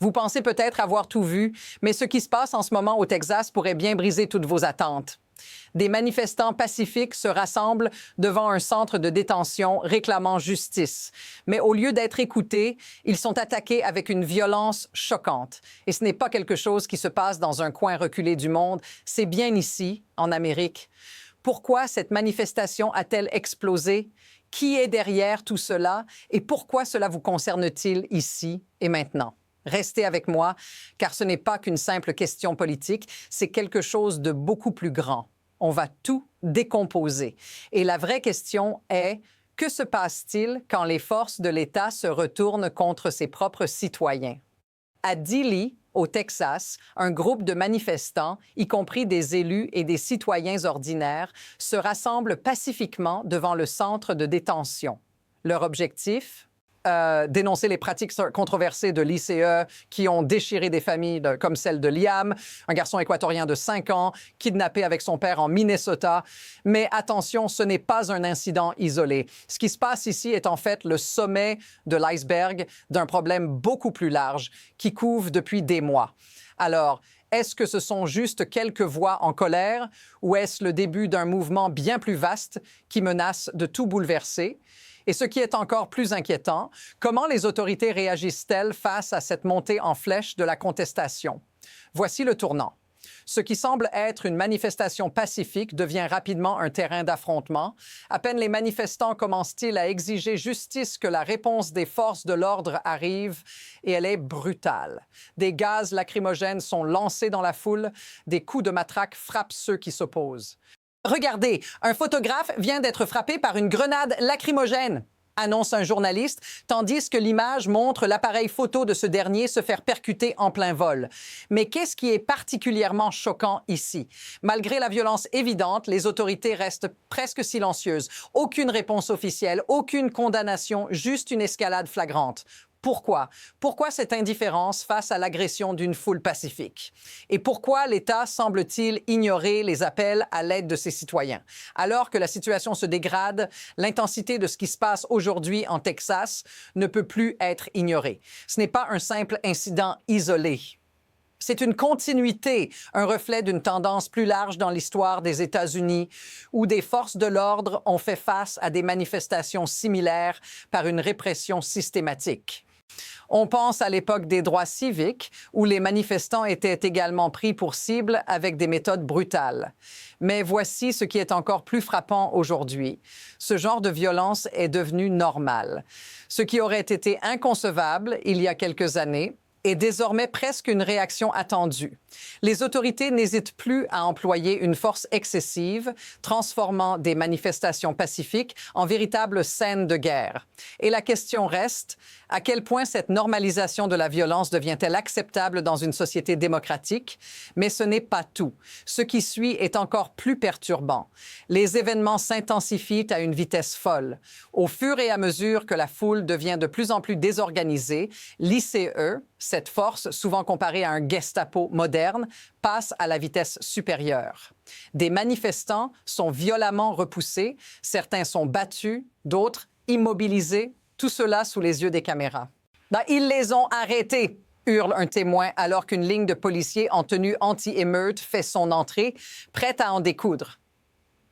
Vous pensez peut-être avoir tout vu, mais ce qui se passe en ce moment au Texas pourrait bien briser toutes vos attentes. Des manifestants pacifiques se rassemblent devant un centre de détention réclamant justice. Mais au lieu d'être écoutés, ils sont attaqués avec une violence choquante. Et ce n'est pas quelque chose qui se passe dans un coin reculé du monde, c'est bien ici, en Amérique. Pourquoi cette manifestation a-t-elle explosé? Qui est derrière tout cela? Et pourquoi cela vous concerne-t-il ici et maintenant? Restez avec moi, car ce n'est pas qu'une simple question politique, c'est quelque chose de beaucoup plus grand. On va tout décomposer. Et la vraie question est, que se passe-t-il quand les forces de l'État se retournent contre ses propres citoyens? À Dilley, au Texas, un groupe de manifestants, y compris des élus et des citoyens ordinaires, se rassemblent pacifiquement devant le centre de détention. Leur objectif? Dénoncer les pratiques controversées de l'ICE qui ont déchiré des familles comme celle de Liam, un garçon équatorien de 5 ans, kidnappé avec son père en Minnesota. Mais attention, ce n'est pas un incident isolé. Ce qui se passe ici est en fait le sommet de l'iceberg d'un problème beaucoup plus large qui couve depuis des mois. Alors, est-ce que ce sont juste quelques voix en colère ou est-ce le début d'un mouvement bien plus vaste qui menace de tout bouleverser? Et ce qui est encore plus inquiétant, comment les autorités réagissent-elles face à cette montée en flèche de la contestation? Voici le tournant. Ce qui semble être une manifestation pacifique devient rapidement un terrain d'affrontement. À peine les manifestants commencent-ils à exiger justice que la réponse des forces de l'ordre arrive et elle est brutale. Des gaz lacrymogènes sont lancés dans la foule, des coups de matraque frappent ceux qui s'opposent. Regardez, un photographe vient d'être frappé par une grenade lacrymogène, annonce un journaliste, tandis que l'image montre l'appareil photo de ce dernier se faire percuter en plein vol. Mais qu'est-ce qui est particulièrement choquant ici? Malgré la violence évidente, les autorités restent presque silencieuses. Aucune réponse officielle, aucune condamnation, juste une escalade flagrante. Pourquoi? Pourquoi cette indifférence face à l'agression d'une foule pacifique? Et pourquoi l'État semble-t-il ignorer les appels à l'aide de ses citoyens? Alors que la situation se dégrade, l'intensité de ce qui se passe aujourd'hui en Texas ne peut plus être ignorée. Ce n'est pas un simple incident isolé. C'est une continuité, un reflet d'une tendance plus large dans l'histoire des États-Unis, où des forces de l'ordre ont fait face à des manifestations similaires par une répression systématique. On pense à l'époque des droits civiques, où les manifestants étaient également pris pour cible avec des méthodes brutales. Mais voici ce qui est encore plus frappant aujourd'hui. Ce genre de violence est devenu normal. Ce qui aurait été inconcevable il y a quelques années est désormais presque une réaction attendue. Les autorités n'hésitent plus à employer une force excessive, transformant des manifestations pacifiques en véritables scènes de guerre. Et la question reste, à quel point cette normalisation de la violence devient-elle acceptable dans une société démocratique? Mais ce n'est pas tout. Ce qui suit est encore plus perturbant. Les événements s'intensifient à une vitesse folle. Au fur et à mesure que la foule devient de plus en plus désorganisée, l'ICE, cette force, souvent comparée à un Gestapo moderne, passe à la vitesse supérieure. Des manifestants sont violemment repoussés, certains sont battus, d'autres immobilisés, tout cela sous les yeux des caméras. Ils les ont arrêtés, hurle un témoin alors qu'une ligne de policiers en tenue anti-émeute fait son entrée, prête à en découdre.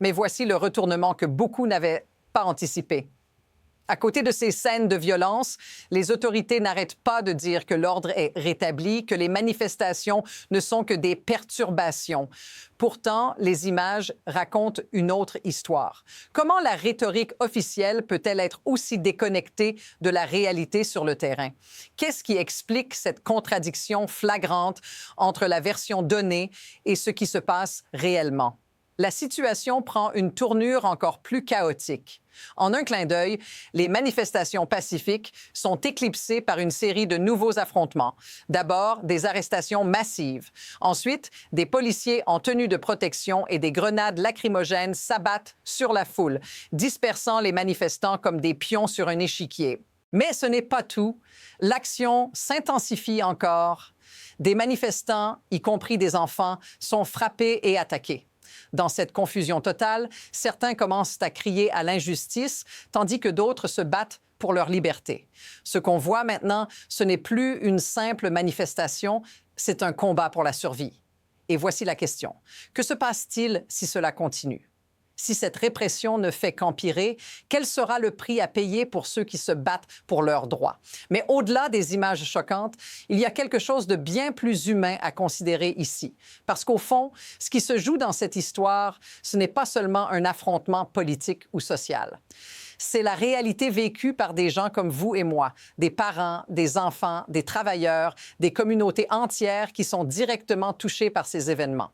Mais voici le retournement que beaucoup n'avaient pas anticipé. À côté de ces scènes de violence, les autorités n'arrêtent pas de dire que l'ordre est rétabli, que les manifestations ne sont que des perturbations. Pourtant, les images racontent une autre histoire. Comment la rhétorique officielle peut-elle être aussi déconnectée de la réalité sur le terrain? Qu'est-ce qui explique cette contradiction flagrante entre la version donnée et ce qui se passe réellement? La situation prend une tournure encore plus chaotique. En un clin d'œil, les manifestations pacifiques sont éclipsées par une série de nouveaux affrontements. D'abord, des arrestations massives. Ensuite, des policiers en tenue de protection et des grenades lacrymogènes s'abattent sur la foule, dispersant les manifestants comme des pions sur un échiquier. Mais ce n'est pas tout. L'action s'intensifie encore. Des manifestants, y compris des enfants, sont frappés et attaqués. Dans cette confusion totale, certains commencent à crier à l'injustice, tandis que d'autres se battent pour leur liberté. Ce qu'on voit maintenant, ce n'est plus une simple manifestation, c'est un combat pour la survie. Et voici la question. Que se passe-t-il si cela continue? Si cette répression ne fait qu'empirer, quel sera le prix à payer pour ceux qui se battent pour leurs droits? Mais au-delà des images choquantes, il y a quelque chose de bien plus humain à considérer ici. Parce qu'au fond, ce qui se joue dans cette histoire, ce n'est pas seulement un affrontement politique ou social. C'est la réalité vécue par des gens comme vous et moi, des parents, des enfants, des travailleurs, des communautés entières qui sont directement touchées par ces événements.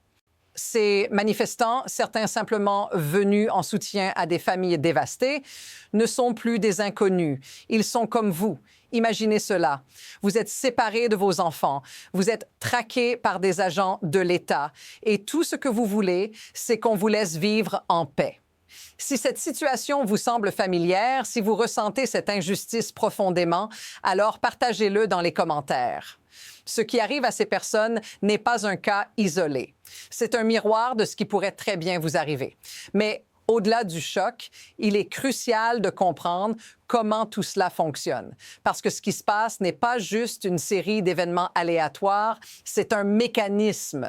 Ces manifestants, certains simplement venus en soutien à des familles dévastées, ne sont plus des inconnus. Ils sont comme vous. Imaginez cela. Vous êtes séparés de vos enfants. Vous êtes traqués par des agents de l'État. Et tout ce que vous voulez, c'est qu'on vous laisse vivre en paix. Si cette situation vous semble familière, si vous ressentez cette injustice profondément, alors partagez-le dans les commentaires. Ce qui arrive à ces personnes n'est pas un cas isolé. C'est un miroir de ce qui pourrait très bien vous arriver. Mais au-delà du choc, il est crucial de comprendre comment tout cela fonctionne. Parce que ce qui se passe n'est pas juste une série d'événements aléatoires, c'est un mécanisme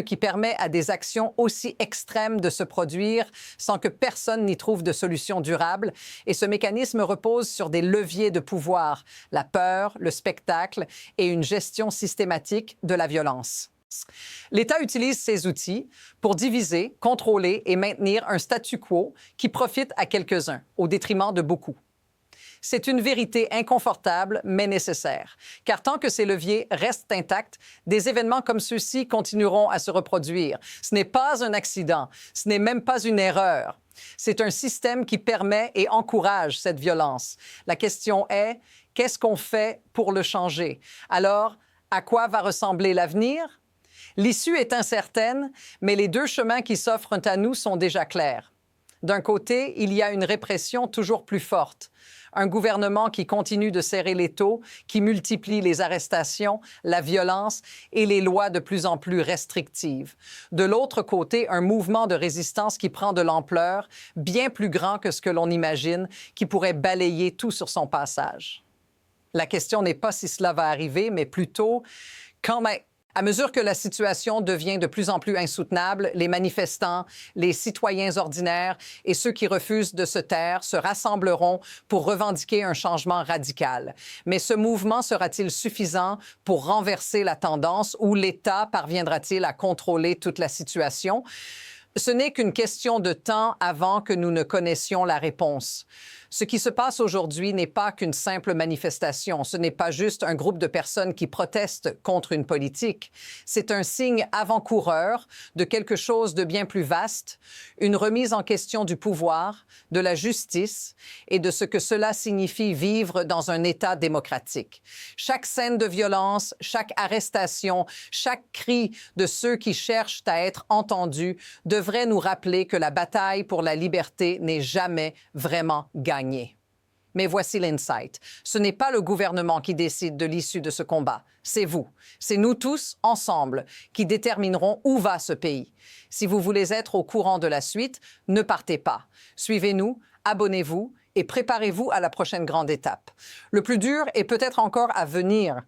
qui permet à des actions aussi extrêmes de se produire sans que personne n'y trouve de solution durable. Et ce mécanisme repose sur des leviers de pouvoir, la peur, le spectacle et une gestion systématique de la violence. L'État utilise ces outils pour diviser, contrôler et maintenir un statu quo qui profite à quelques-uns, au détriment de beaucoup. C'est une vérité inconfortable, mais nécessaire, car tant que ces leviers restent intacts, des événements comme ceux-ci continueront à se reproduire. Ce n'est pas un accident, ce n'est même pas une erreur. C'est un système qui permet et encourage cette violence. La question est, qu'est-ce qu'on fait pour le changer? Alors, à quoi va ressembler l'avenir? L'issue est incertaine, mais les deux chemins qui s'offrent à nous sont déjà clairs. D'un côté, il y a une répression toujours plus forte, un gouvernement qui continue de serrer l'étau, qui multiplie les arrestations, la violence et les lois de plus en plus restrictives. De l'autre côté, un mouvement de résistance qui prend de l'ampleur, bien plus grand que ce que l'on imagine, qui pourrait balayer tout sur son passage. La question n'est pas si cela va arriver, mais plutôt quand même. À mesure que la situation devient de plus en plus insoutenable, les manifestants, les citoyens ordinaires et ceux qui refusent de se taire se rassembleront pour revendiquer un changement radical. Mais ce mouvement sera-t-il suffisant pour renverser la tendance ou l'État parviendra-t-il à contrôler toute la situation? Ce n'est qu'une question de temps avant que nous ne connaissions la réponse. Ce qui se passe aujourd'hui n'est pas qu'une simple manifestation. Ce n'est pas juste un groupe de personnes qui protestent contre une politique. C'est un signe avant-coureur de quelque chose de bien plus vaste, une remise en question du pouvoir, de la justice et de ce que cela signifie vivre dans un État démocratique. Chaque scène de violence, chaque arrestation, chaque cri de ceux qui cherchent à être entendus devrait nous rappeler que la bataille pour la liberté n'est jamais vraiment gagnée. Mais voici l'insight. Ce n'est pas le gouvernement qui décide de l'issue de ce combat. C'est vous. C'est nous tous, ensemble, qui déterminerons où va ce pays. Si vous voulez être au courant de la suite, ne partez pas. Suivez-nous, abonnez-vous et préparez-vous à la prochaine grande étape. Le plus dur est peut-être encore à venir.